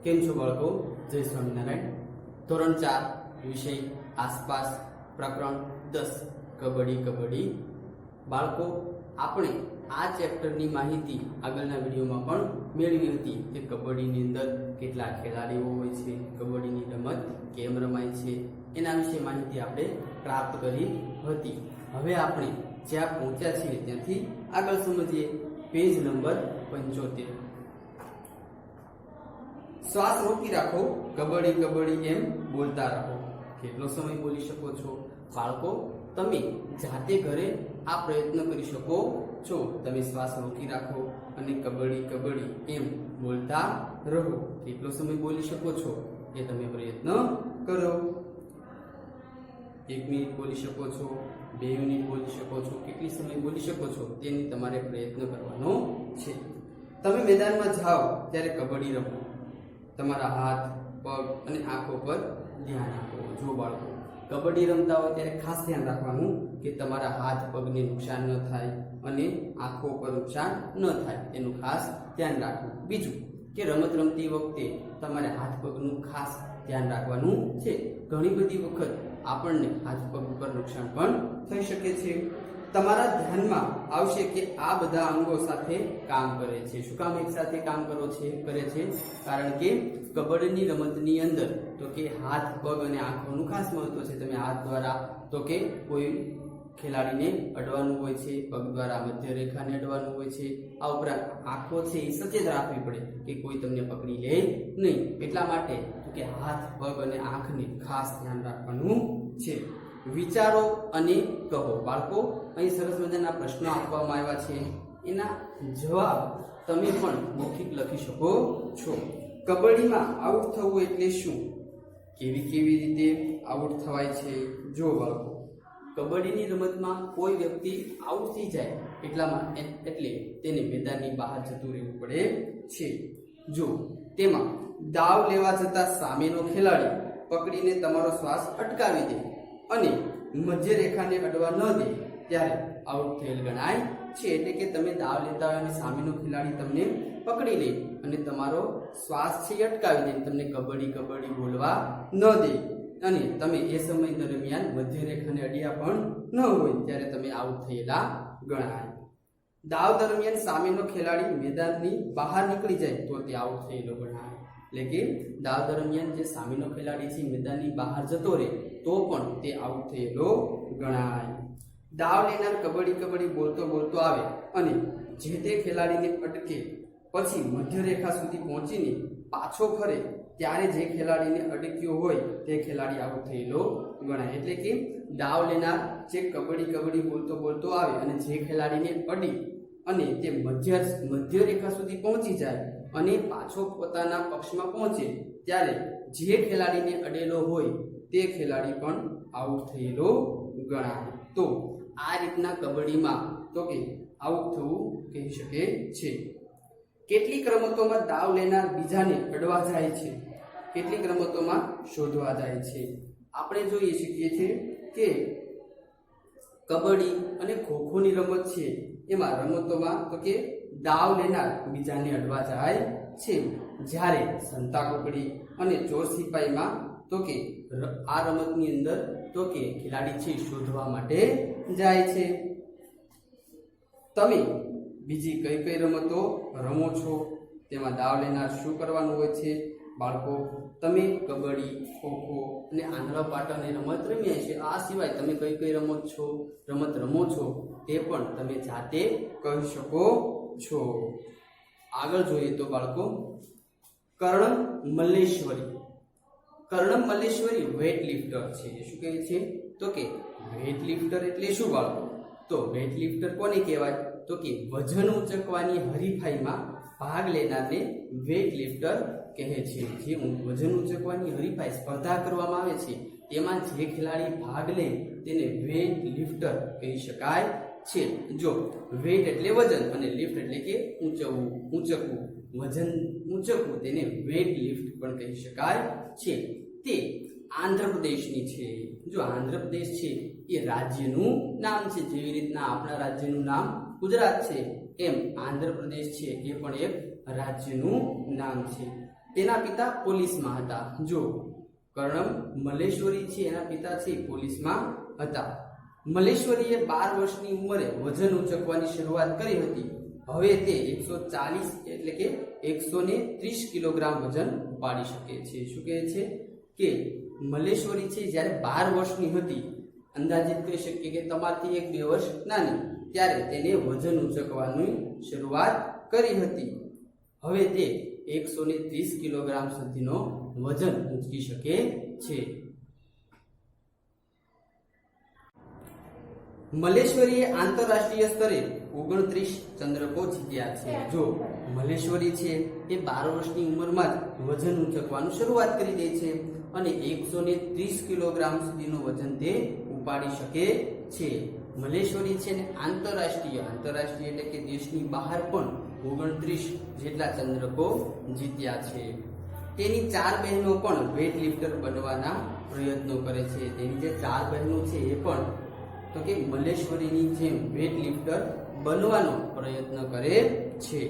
કેમ છો બાળકો? જય સ્વામિનારાયણ. ધોરણ 4 વિષય આસપાસ પ્રકરણ 10 કબડ્ડી કબડ્ડી. બાળકો, આપણે આ ચેપ્ટરની માહિતી આગળના વિડીયોમાં પણ મેળવી હતી કે કબડ્ડીની અંદર કેટલા ખેલાડીઓ હોય છે, કબડ્ડીની રમત કેમ રમાય છે, એના વિશે માહિતી આપણે પ્રાપ્ત કરી હતી. હવે આપણે જ્યાં પહોંચ્યા છીએ ત્યાંથી આગળ સમજીએ. Page number 75. શ્વાસ રોકી રાખો, કબડ્ડી કબડ્ડી એમ બોલતા રહો. કેટલો સમય બોલી શકો છો? બાળકો, તમે જાતે ઘરે આ પ્રયત્ન કરી શકો છો. તમે શ્વાસ રોકી રાખો અને કબડ્ડી કબડ્ડી એમ બોલતા રહો. કેટલો સમય બોલી શકો છો એ તમે પ્રયત્ન કરો. 1 મિનિટ બોલી શકો છો, 2 મિનિટ બોલી શકો છો, કેટલી સમય બોલી શકો છો તેની તમારે પ્રયત્ન કરવાનો છે. તમે મેદાનમાં જાઓ ત્યારે કબડ્ડી રમો. તમારા હાથ, પગ અને આંખો પર ધ્યાન આપો. જો બાળકો, કબડ્ડી રમતા હોય ત્યારે ખાસ ધ્યાન રાખવાનું કે તમારા હાથ પગને નુકસાન ન થાય અને આંખો પર નુકસાન ન થાય, એનું ખાસ ધ્યાન રાખવું. બીજું કે રમત રમતી વખતે તમારે હાથ પગનું ખાસ ધ્યાન રાખવાનું છે. ઘણી બધી વખત આપણને હાથ પગ ઉપર નુકસાન પણ થઈ શકે છે. તમારા ધ્યાનમાં આવશે કે આ બધા અંગો સાથે કામ કરે છે. શું કામ એક સાથે કામ કરે છે? કારણ કે કબડ્ડીની રમતની અંદર તો કે હાથ, પગ અને આંખોનું ખાસ મહત્વ છે. તમે હાથ દ્વારા તો કે કોઈ ખેલાડીને અડવાનું હોય છે, પગ દ્વારા મધ્ય રેખાને અડવાનું હોય છે. આ ઉપરાંત આંખો છે એ સચેત રાખવી પડે કે કોઈ તમને પકડી લે નહીં. એટલા માટે તો કે હાથ, પગ અને આંખને ખાસ ધ્યાન રાખવાનું છે. વિચારો અને કહો. બાળકો, અહીં સરસ મજાના પ્રશ્નો આપવામાં આવ્યા છે, એના જવાબ તમે પણ મૌખિક લખી શકો છો. કબડ્ડીમાં આઉટ થવું એટલે શું? કેવી રીતે આઉટ થવાય છે? જો બાળકો, કબડ્ડીની રમતમાં કોઈ વ્યક્તિ આઉટ થઈ જાય એટલે તેને મેદાનની બહાર જતું રહેવું પડે છે. જો તેમાં દાવ લેવા જતા સામેનો ખેલાડી પકડીને તમારો શ્વાસ અટકાવી દે અને મધ્ય રેખાને અડવા ન દે ત્યારે આઉટ થયેલ ગણાય છે. એટલે કે તમે દાવ લેતા હોય અને સામેનો ખેલાડી તમને પકડી લે અને તમારો શ્વાસ છે એ અટકાવી દે, તમને કબડ્ડી કબડ્ડી બોલવા ન દે અને તમે એ સમય દરમિયાન મધ્ય રેખાને અડ્યા પણ ન હોય ત્યારે તમે આઉટ થયેલા ગણાય. દાવ દરમિયાન સામેનો ખેલાડી મેદાનની બહાર નીકળી જાય તો તે આઉટ થયેલો ગણાય. એટલે કે દાવ દરમિયાન જે સામેનો ખેલાડી છે મેદાનની બહાર જતો રહે તો પણ તે આઉટ થયેલો ગણાય. દાવ લેનાર કબડ્ડી કબડ્ડી બોલતો આવે અને જે તે ખેલાડીને અટકે પછી મધ્ય રેખા સુધી પહોંચીને પાછો ફરે ત્યારે જે ખેલાડીને અટક્યો હોય તે ખેલાડી આઉટ થયેલો ગણાય. એટલે કે દાવ લેનાર જે કબડ્ડી કબડ્ડી બોલતો આવે અને જે ખેલાડીને અડી અને તે મધ્ય રેખા સુધી પહોંચી જાય અને પાછો પોતાના પક્ષમાં પહોંચે ત્યારે જે ખેલાડીને અડેલો હોય તે ખેલાડી પણ આઉટ થયેલો ગણાય. તો આ રીતના કબડ્ડીમાં તો કે આઉટ થવું કહી શકે છે. કેટલીક રમતોમાં દાવ લેનાર બીજાને અડવા જાય છે, કેટલીક રમતોમાં શોધવા જાય છે. આપણે જોઈએ શકીએ છીએ કે કબડ્ડી અને ખોખોની રમત છે એમાં રમતોમાં તો કે દાવ લેનાર બીજાને અડવા જાય છે. જ્યારે સંતાકુકડી અને ચોર સિપાહીમાં તો કે આ રમતની અંદર તો કે ખેલાડી છે શોધવા માટે જાય છે. તમે બીજી કઈ રમતો રમો છો? તેમાં દાવ લેનાર શું કરવાનું હોય છે? બાળકો, તમે કબડ્ડી, ખોખો અને આંધળા પાટાની રમત રમ્યા છે. આ સિવાય તમે કઈ રમત રમો છો તે પણ તમે જાતે કહી શકો છો. આગળ જોઈએ તો બાળકો, કર્ણમ મલ્લેશ્વરી વેઇટ લિફ્ટર છે. શું કહે છે? તો કે વેઇટ લિફ્ટર એટલે શું બાળકો? તો વેઇટ લિફ્ટર કોને કહેવાય? તો કે વજન ઉંચકવાની હરીફાઈમાં ભાગ લેનારને વેઇટ લિફ્ટર કહે છે. જે વજન ઉંચકવાની હરીફાઈ સ્પર્ધા કરવામાં આવે છે તેમાં જે ખેલાડી ભાગ લે તેને વેઇટ લિફ્ટર કહી શકાય છે. જો વેઇટ એટલે વજન અને લિફ્ટ એટલે કે ઊંચકવું, વજન ઊંચકવું, તેને વેઇટ લિફ્ટ પણ કહી શકાય છે. તે આંધ્રપ્રદેશની છે. જો આંધ્રપ્રદેશ છે એ રાજ્યનું નામ છે. જેવી રીતના આપણા રાજ્યનું નામ ગુજરાત છે એમ આંધ્રપ્રદેશ છે એ પણ એક રાજ્યનું નામ છે. તેના પિતા પોલીસમાં હતા. જો કર્ણમ મલ્લેશ્વરી છે એના પિતા છે પોલીસમાં હતા. મલ્લેશ્વરીએ 12 વર્ષની ઉંમરે વજન ઉંચકવાની શરૂઆત કરી હતી. હવે તે 140 એટલે કે 130 કિલોગ્રામ વજન ઉપાડી શકે છે. શું કહે છે કે મલ્લેશ્વરી છે જ્યારે 12 વર્ષની હતી, અંદાજિત કહી શકીએ કે તમારથી 1-2 વર્ષ નાની, ત્યારે તેને વજન ઉંચકવાની શરૂઆત કરી હતી. હવે તે 130 કિલોગ્રામ સુધીનો વજન ઉંચકી શકે છે. મલ્લેશ્વરીએ આંતરરાષ્ટ્રીય સ્તરે 29 ચંદ્રકો જીત્યા છે. જો મલ્લેશ્વરી છે એ 12 વર્ષની ઉંમરમાં જ વજન ઉંચકવાનું શરૂઆત કરી દે છે અને 130 કિલોગ્રામ સુધીનું વજન તે ઉપાડી શકે છે. મલ્લેશ્વરી છે ને આંતરરાષ્ટ્રીય એટલે કે દેશની બહાર પણ 29 જેટલા ચંદ્રકો જીત્યા છે. તેની 4 બહેનો પણ વેઇટ લિફ્ટર બનવાના પ્રયત્નો કરે છે. તેની જે 4 બહેનો છે એ પણ તો કે મલ્લેશ્વરીની જેમ વેઇટ લિફ્ટર બનવાનો પ્રયત્ન કરે છે.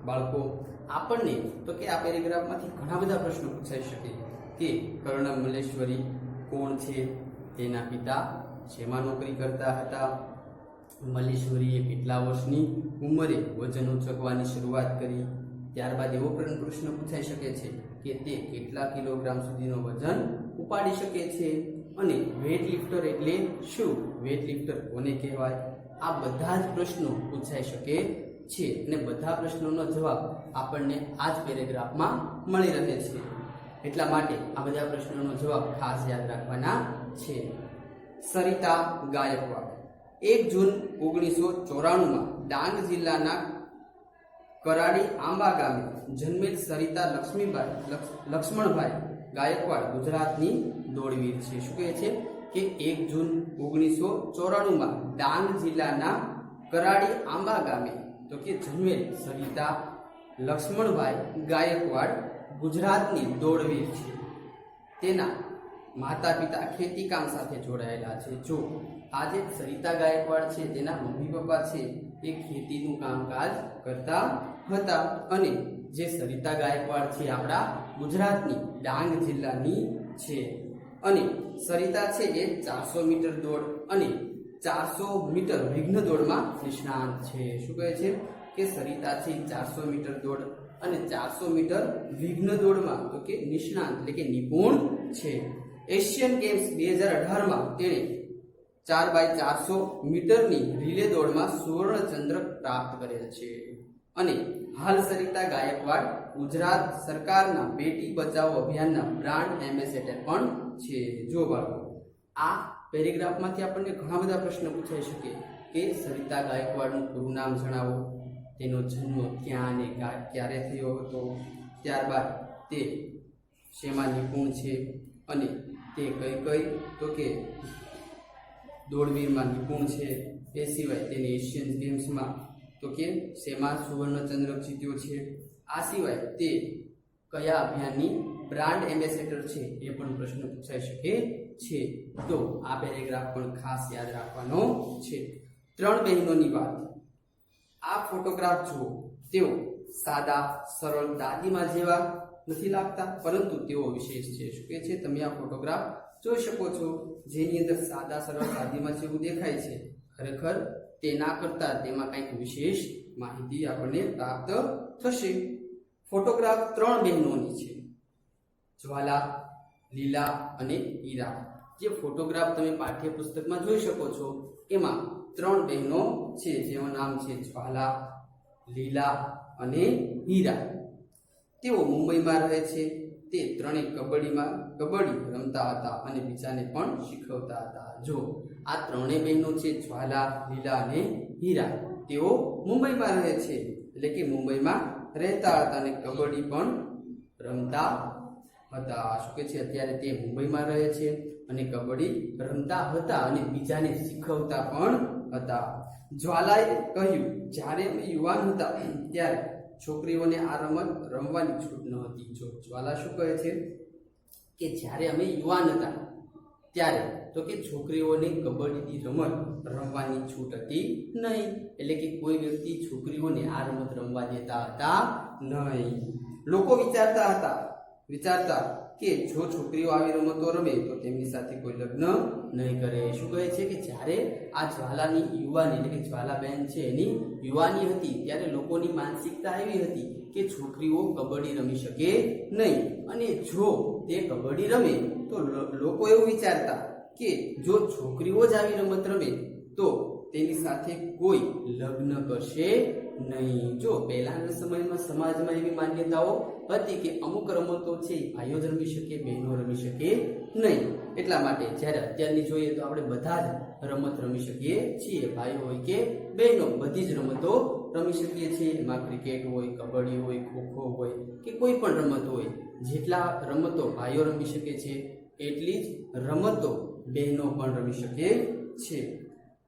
બાળકો, આપણને તો કે આ પેરેગ્રાફમાંથી ઘણા બધા પ્રશ્નો પૂછાઈ શકે કે કર્ણમ મલ્લેશ્વરી કોણ છે, તેના પિતા શેમાં નોકરી કરતા હતા, મલ્લેશ્વરીએ કેટલા વર્ષની ઉંમરે વજન ઉંચકવાની શરૂઆત કરી. ત્યારબાદ એવો પણ પ્રશ્ન પૂછાઈ શકે છે કે તે કેટલા કિલોગ્રામ સુધીનો વજન ઉપાડી શકે છે અને વેઇટ લિફ્ટર એટલે શું, વેઇટ લિફ્ટર કોને કહેવાય. આ બધા જ પ્રશ્નો પૂછાઈ શકે છે અને બધા પ્રશ્નોનો જવાબ આપણને આ જ પેરેગ્રાફમાં મળી રહે છે. એટલા માટે આ બધા પ્રશ્નોનો જવાબ ખાસ યાદ રાખવાના છે. સરિતા ગાયકવાડ 1 જૂન 1994માં ડાંગ જિલ્લાના કરાડી આંબા ગામે જન્મેલ સરિતા લક્ષ્મણભાઈ ગાયકવાડ ગુજરાતની દોડવીર છે. શું કહે છે કે 1 જૂન 1994માં ડાંગ જિલ્લાના કરાડી આંબા ગામે તો કે જન્મેલ સરિતા લક્ષ્મણભાઈ ગાયકવાડ ગુજરાતની દોડવીર છે. તેના માતા પિતા ખેતીકામ સાથે જોડાયેલા છે. જો આ જે સરિતા ગાયકવાડ છે તેના મમ્મી પપ્પા છે એ ખેતીનું કામકાજ કરતા હતા અને જે સરિતા ગાયકવાડ છે આપણા ગુજરાતની ડાંગ જિલ્લાની છે અને સરિતા છે એ 400 મીટર દોડ અને 400 મીટર વિઘ્ન દોડમાં નિષ્ણાત છે. શું કહે છે કે સરિતા છે 400 મીટર દોડ અને 400 મીટર વિઘ્ન દોડમાં તો કે નિષ્ણાત એટલે કે નિપુણ છે. એશિયન ગેમ્સ 2018માં તેણે 4x400 મીટરની રિલે દોડમાં સુવર્ણ ચંદ્રક પ્રાપ્ત કરેલ છે અને હાલ સરિતા ગાયકવાડ ગુજરાત સરકારના બેટી બચાવો અભિયાનના બ્રાન્ડ એમ્બેસેડર પણ છે. જો બાળકો, આ પેરેગ્રાફમાંથી આપણને ઘણા બધા પ્રશ્નો પૂછાઈ શકે કે સરિતા ગાયકવાડનું પૂરું નામ જણાવો, તેનો જન્મ ક્યાં અને ક્યારે થયો હતો, ત્યારબાદ તે શેમાં નિપુણ છે અને તે કઈ તો કે દોડવીરમાં નિપુણ છે. એ સિવાય તેને એશિયન ગેમ્સમાં તો કે શેમાં સુવર્ણ ચંદ્રક જીત્યો છે. આ સિવાય તે કયા અભિયાનની બ્રાન્ડ એમ્બેસેડર છે એ પણ પ્રશ્ન પૂછાઈ શકે છે. તો આ પેરેગ્રાફ પણ ખાસ યાદ રાખવાનો છે. 3 બહેનોની વાત. આ ફોટોગ્રાફ જુઓ, તેઓ સાદા સરળ દાદીમા જેવા નથી લાગતા, પરંતુ તેઓ વિશેષ છે. શું કહે છે, તમે આ ફોટોગ્રાફ જોઈ શકો છો જેની અંદર સાદા સરળ દાદીમા જેવું દેખાય છે. ખરેખર તેના કરતા તેમાં કંઈક વિશેષ માહિતી આપણને પ્રાપ્ત થશે. ફોટોગ્રાફ 3 બહેનોની છે, જ્વાલા, લીલા અને હીરા. જે ફોટોગ્રાફ તમે પાઠ્યપુસ્તકમાં જોઈ શકો છો એમાં 3 બહેનો છે જેનું નામ છે જ્વાલા, લીલા અને હીરા. તેઓ મુંબઈમાં રહે છે. તે ત્રણેય કબડ્ડી રમતા હતા અને બીજાને પણ શીખવતા હતા. જો આ 3 બહેનો છે જ્વાલા, લીલા અને હીરા, તેઓ મુંબઈમાં રહે છે એટલે કે મુંબઈમાં રહેતા હતા અને કબડ્ડી પણ રમતા હતા. શું કે છે, અત્યારે તે મુંબઈમાં રહે છે અને કબડ્ડી રમતા હતા અને બીજાને શીખવતા પણ હતા. જ્વાલાએ કહ્યું, જ્યારે અમે યુવાન હતા ત્યારે છોકરીઓને આ રમત રમવાની છૂટ ન હતી. જો જ્વાલા શું કહે છે કે જ્યારે અમે યુવાન હતા ત્યારે તો કે છોકરીઓને કબડ્ડીની રમત રમવાની છૂટ હતી નહીં, એટલે કે કોઈ વ્યક્તિ છોકરીઓને આ રમત રમવા દેતા હતા નહીં. લોકો વિચારતા કે જો છોકરીઓ આવી રમતો રમે તો તેમની સાથે કોઈ લગ્ન નહીં કરે. શું કહે છે કે જ્યારે આ જ્વાલાની યુવાની એટલે કે જ્વાલાબેન છે એની યુવાની હતી ત્યારે લોકોની માનસિકતા એવી હતી કે છોકરીઓ કબડ્ડી રમી શકે નહીં, અને જો તે કબડ્ડી રમે તો લોકો એવું વિચારતા કે જો છોકરીઓ જ આવી રમત રમે તો તેની સાથે કોઈ લગ્ન કરશે નહીં. જો પહેલાના સમયમાં સમાજમાં એવી માન્યતાઓ હતી કે અમુક રમતો છે ભાઈઓ જ રમી શકે, બહેનો રમી શકે નહીં. એટલા માટે જ્યારે અત્યારની જોઈએ તો આપણે બધા જ રમત રમી શકીએ છીએ, ભાઈઓ હોય કે બહેનો બધી જ રમતો રમી શકીએ છીએ. એમાં ક્રિકેટ હોય, કબડ્ડી હોય, ખોખો હોય કે કોઈ પણ રમત હોય, જેટલા રમતો ભાઈઓ રમી શકે છે એટલી જ રમતો બહેનો પણ રમી શકે છે.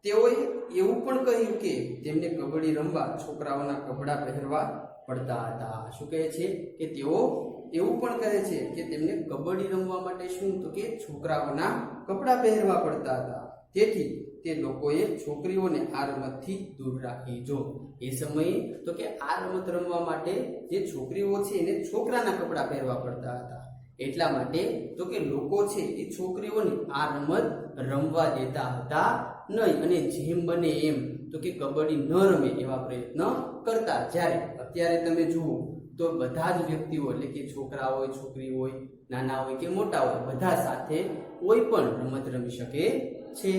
તેઓએ એવું પણ કહ્યું કે તેમને કબડ્ડી રમવા છોકરાઓના કપડાં પહેરવા પડતા હતા. શું કહે છે કે તેઓ એવું પણ કહે છે કે તેમને કબડ્ડી રમવા માટે શું તો કે છોકરાઓના કપડાં પહેરવા પડતા હતા. તેથી તે લોકોએ છોકરીઓને આ રમતથી દૂર રાખી. જો એ સમયે તો કે આ રમત રમવા માટે જે છોકરીઓ છે એને છોકરાના કપડાં પહેરવા પડતા હતા. એટલા માટે તો કે લોકો છે એ છોકરીઓને આ રમત રમવા દેતા હતા નહીં, અને જેમ બને એમ તો કે કબડ્ડી ન રમે એવા પ્રયત્ન કરતા. જ્યારે અત્યારે તમે જુઓ તો બધા જ વ્યક્તિઓ એટલે કે છોકરા હોય, છોકરી હોય, નાના હોય કે મોટા હોય, બધા સાથે કોઈ પણ રમત રમી શકે છે.